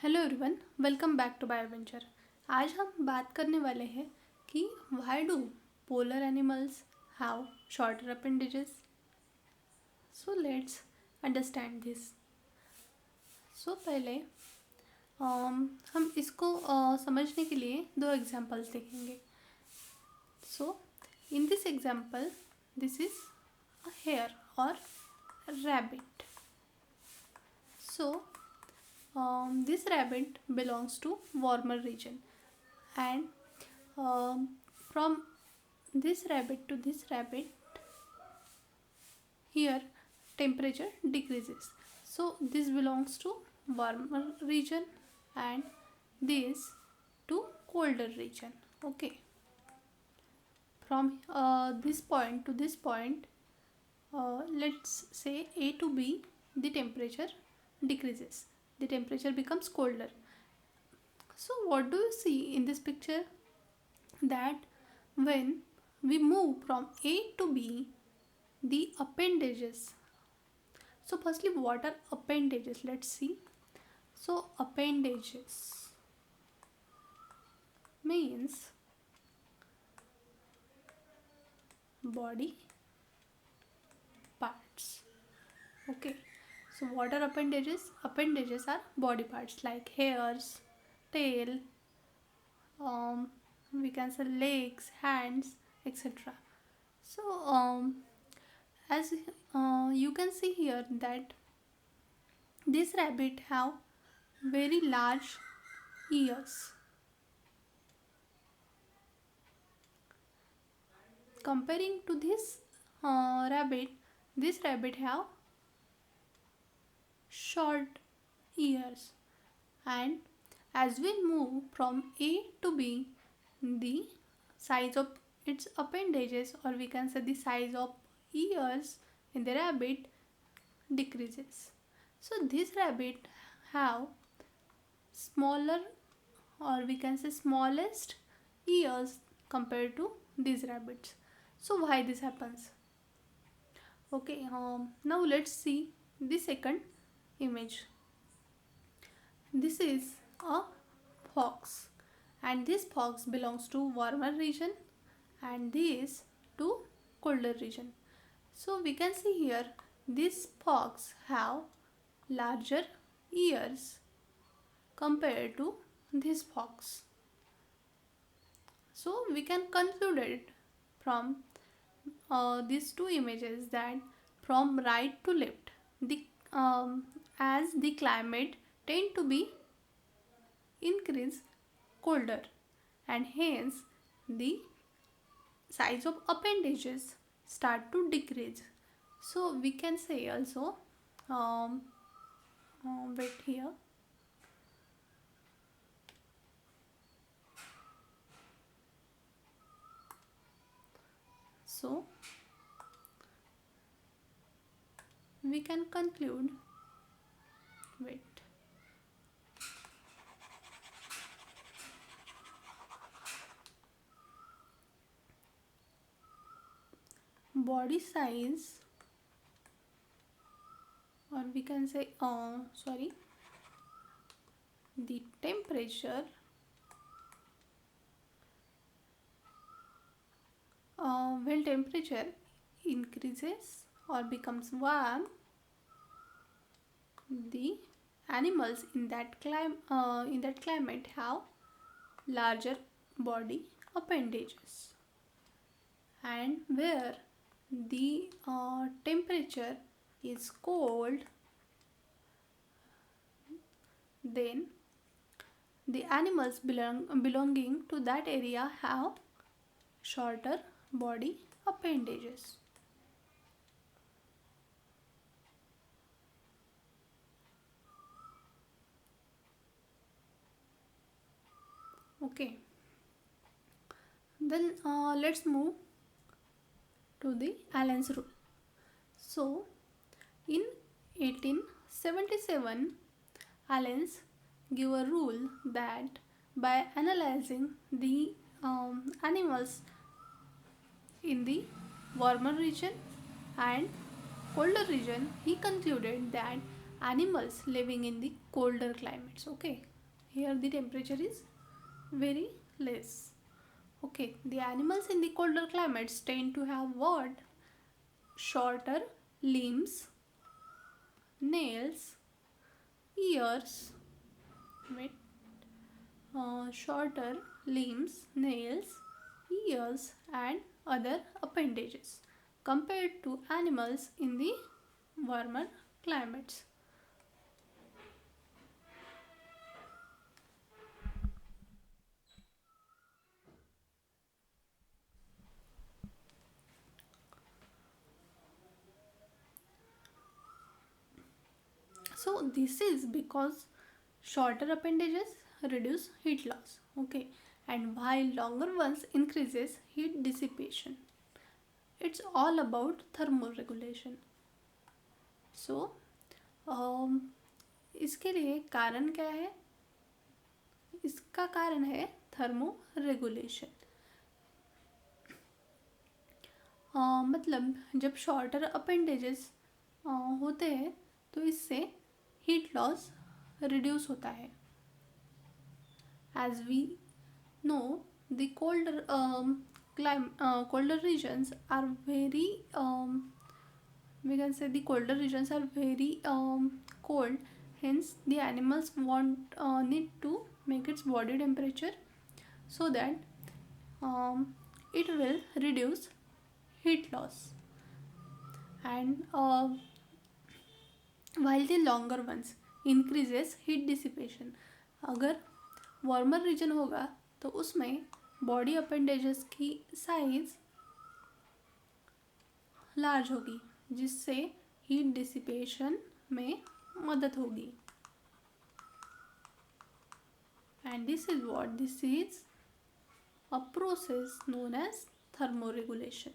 Hello everyone, welcome back to by adventure. आज हम बात करने वाले हैं कि why do polar animals have shorter appendages. So let's understand this. So पहले हम इसको समझने के लिए दो एग्जांपल्स देखेंगे। So in this example this is a hare और rabbit. So this rabbit belongs to warmer region, and um, from this rabbit to this rabbit here temperature decreases. So this belongs to warmer region and this to colder region. Okay, from this point to this point, let's say A to B, the temperature decreases, the temperature becomes colder. So what do you see in this picture? That when we move from A to B, the appendages. So firstly, what are appendages? Let's see. So appendages means body parts. Okay. So what are appendages? Appendages are body parts like hairs, tail, um, we can say legs, hands, etc. So as you can see here that this rabbit have very large ears. Comparing to this rabbit have short ears, and as we move from A to B, the size of its appendages, or we can say the size of ears in the rabbit, decreases. So this rabbit have smaller, or we can say smallest ears compared to these rabbits. So why this happens? Okay, now let's see the second image. This is a fox, and this fox belongs to warmer region and this to colder region. So we can see here this fox have larger ears compared to this fox. So we can conclude it from these two images that from right to left, the as the climate tend to be increase colder, and hence the size of appendages start to decrease. So we can say also wait here. So we can conclude, wait, body size, or we can say sorry, the temperature when temperature increases or becomes warm, the animals in that climate have larger body appendages, and where the temperature is cold, then the animals belonging to that area have shorter body appendages. Okay, then let's move to the Allen's rule. So in 1877, Allen's give a rule that by analyzing the animals in the warmer region and colder region, he concluded that animals living in the colder climates, okay, here the temperature is very less. Okay, the animals in the colder climates tend to have what? Shorter limbs, nails, ears, wait, shorter limbs, nails, ears, and other appendages compared to animals in the warmer climates. So this is because shorter appendages reduce heat loss, okay, and while longer ones increases heat dissipation. It's all about thermoregulation. So इसके लिए कारण क्या है? इसका कारण है thermo regulation. मतलब जब शॉर्टर अपेंडेजेस होते हैं तो इससे हीट लॉस रिड्यूस होता है. As we know the colder regions are very we can say the colder regions are very cold, hence the animals want need to make its body temperature so that it will reduce heat loss. And while the longer ones increases heat dissipation. अगर warmer reason होगा तो उसमें body appendages की size large होगी जिससे heat dissipation में मदद होगी. And this is what? This is a process known as thermoregulation.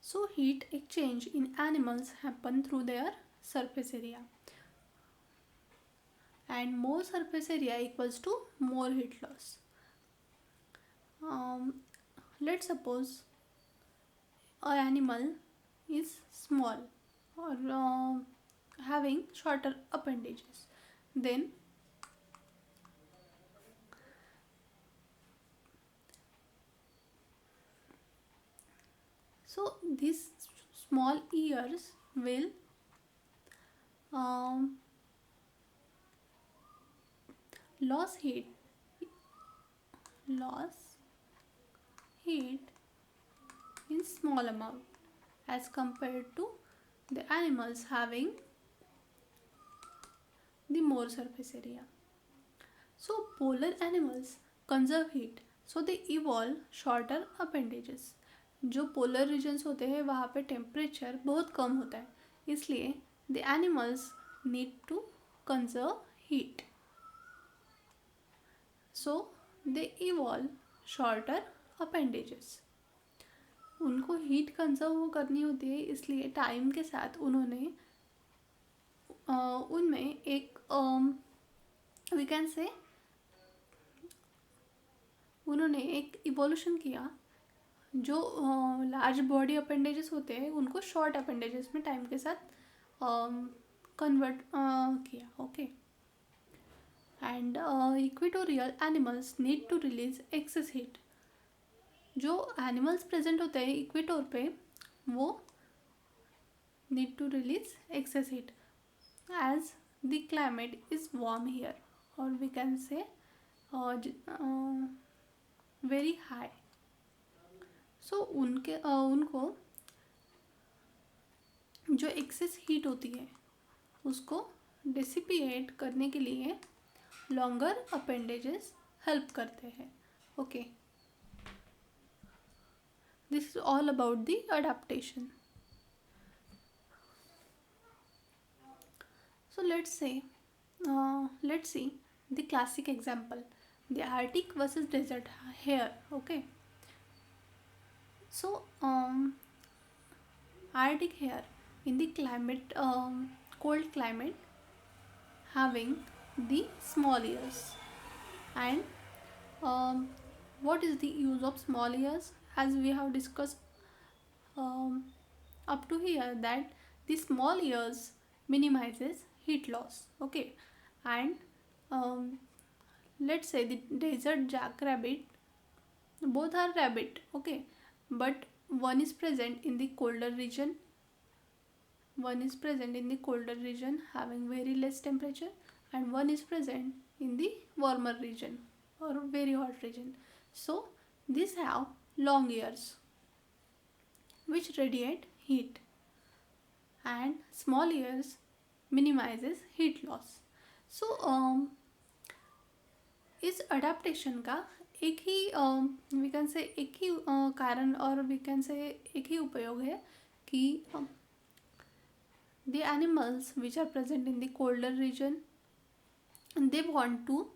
So heat exchange in animals happen through their surface area, and more surface area equals to more heat loss. Um, let's suppose an animal is small or having shorter appendages. Then so these small ears will um, loss heat loss heat in small amount as compared to the animals having the more surface area. So polar animals conserve heat, so they evolve shorter appendages. जो polar regions होते हैं वहाँ पे temperature बहुत कम होता है, इसलिए the animals need to conserve heat, so they evolve shorter appendages. उनको हीट कंजर्व करनी होती है, इसलिए टाइम के साथ उन्होंने उनमें एक वी कैन से उन्होंने एक इवोल्यूशन किया. जो लार्ज बॉडी अपेंडेजेस होते हैं उनको शॉर्ट अपेंडेजेस में टाइम के साथ कन्वर्ट किया. Okay. And equatorial animals need to release excess heat. जो एनिमल्स प्रेजेंट होते हैं इक्वेटोर पे वो need to release excess heat as the climate is warm here, और we can say very high. So उनको जो एक्सेस हीट होती है उसको डिसिपिएट करने के लिए लॉन्गर अपेंडेजेस हेल्प करते हैं. Okay, this is all about the adaptation. So let's see the classic example, the Arctic versus desert here. Okay. So Arctic hare in the cold climate, having the small ears. And um, what is the use of small ears? As we have discussed um, up to here, that the small ears minimizes heat loss. Okay, and um, let's say the desert jackrabbit, both are rabbit. Okay, but one is present in the colder region, one is present in the colder region having very less temperature, and one is present in the warmer region or very hot region. So these have long ears which radiate heat, and small ears minimizes heat loss. So इस adaptation का एक ही we can से एक ही कारण और we can से एक ही उपयोग है कि the animals which are present in the colder region, they want to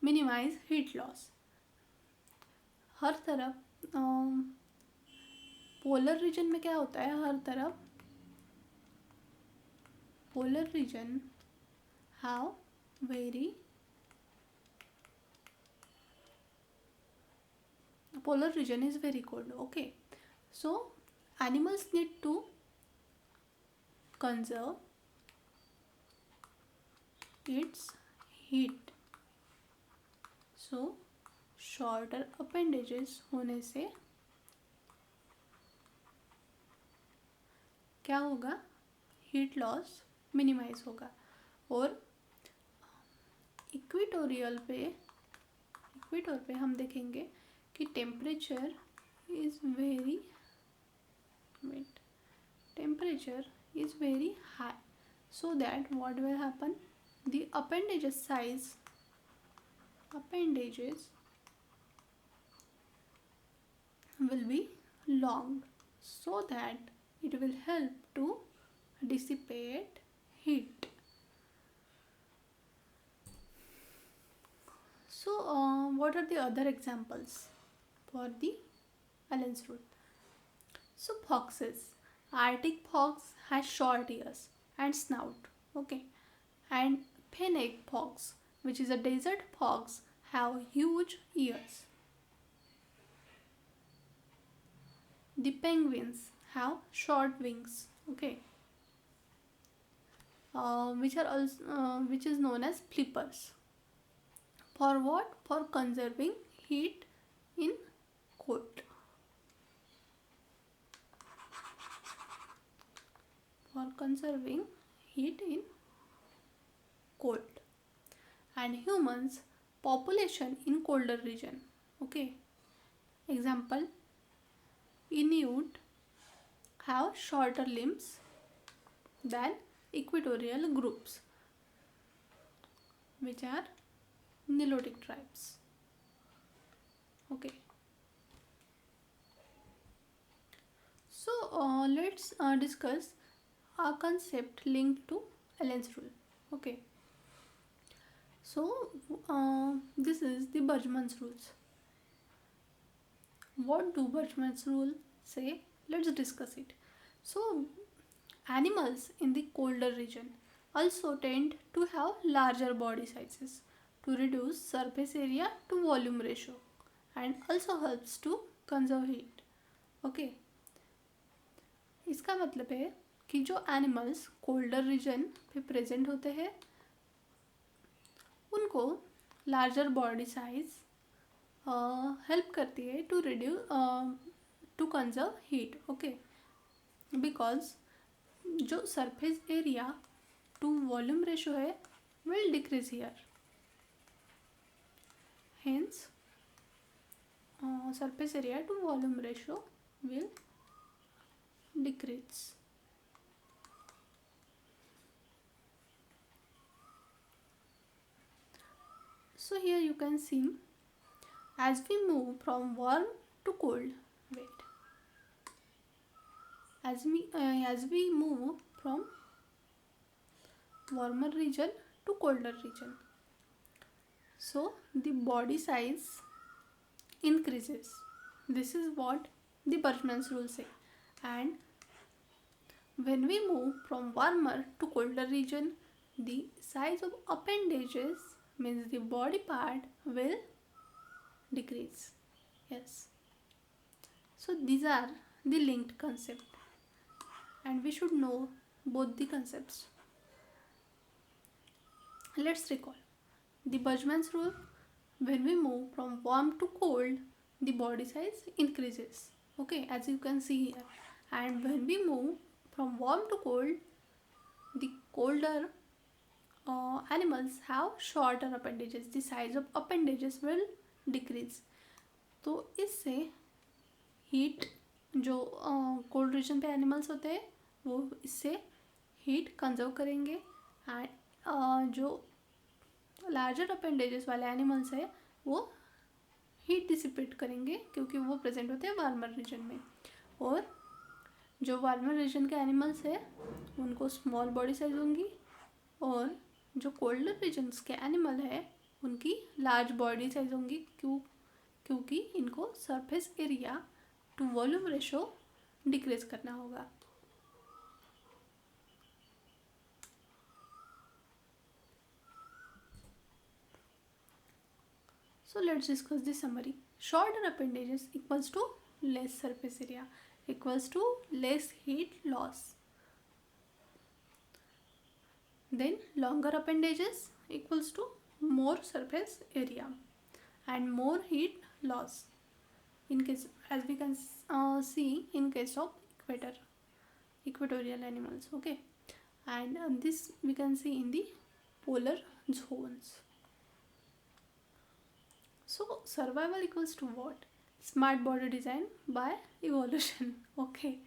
minimize heat loss. हर तरफ पोलर रीजन में क्या होता है, हर तरफ polar region have very polar region is very cold. Okay, so animals need to conserve its heat. So shorter appendages होने से क्या होगा, हीट लॉस मिनिमाइज होगा. और इक्वेटोरियल पे हम देखेंगे कि temperature is very high, so that what will happen, the appendages will be long, so that it will help to dissipate heat. So what are the other examples for the Allen's rule? So foxes, Arctic fox has short ears and snout. Okay, and fennec fox, which is a desert fox, have huge ears. The penguins have short wings. Okay, which is known as flippers. For what? For conserving heat in cold. For conserving heat in cold. And humans population in colder region. Okay. Example, Inuit have shorter limbs than equatorial groups, which are Nilotic tribes. Okay. So let's discuss a concept linked to Allen's rule. Okay. So this is the Bergman's rules. What do Bergman's rule say? Let's discuss it. So animals in the colder region also tend to have larger body sizes to reduce surface area to volume ratio, and also helps to conserve heat. Okay, इसका मतलब है कि जो animals colder region पे present होते हैं उनको larger body size help करती है to to conserve heat. Okay, because जो surface area to volume ratio है will decrease here, hence surface area to volume ratio will decrease. So here you can see, as we move from warm to cold, wait, as we move from warmer region to colder region, so the body size increases. This is what the Bergman's rule say. And When we move from warmer to colder region, the size of appendages means the body part will decrease. Yes. So these are the linked concept and we should know both the concepts. Let's recall the Bergman's rule. When we move from warm to cold, the body size increases. Okay, as you can see here. And when we move from warm to cold, the colder animals have shorter appendages. The size of appendages will decrease. तो इससे heat जो cold region पे animals होते हैं वो इससे heat conserve करेंगे and जो लार्जर अपेंडेजेस वाले एनिमल्स है वो हीट डिसिपेट करेंगे क्योंकि वो प्रेजेंट होते हैं वार्मर रीजन में. और जो वार्मर रीजन के एनिमल्स है उनको स्मॉल बॉडी साइज होंगी और जो कोल्डर रीजन्स के एनिमल है उनकी लार्ज बॉडी साइज होंगी क्योंकि इनको surface area to volume ratio decrease करना होगा. So let's discuss the summary. Shorter appendages equals to less surface area equals to less heat loss. Then longer appendages equals to more surface area and more heat loss. In case, as we can see in case of equatorial animals, okay, and this we can see in the polar zones. So survival equals to what? Smart body design by evolution. Okay.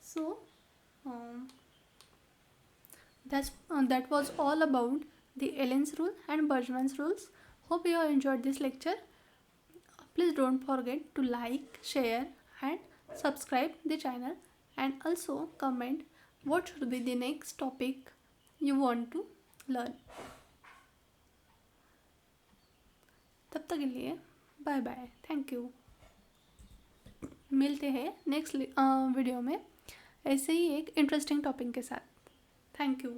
So that was all about the Allen's rule and Bergman's rules. Hope you have enjoyed this lecture. Please don't forget to like, share and subscribe the channel and also comment what should be the next topic you want to learn. तब तक के लिए bye bye. Thank you. मिलते हैं next video में ऐसे ही एक interesting topic के साथ. Thank you.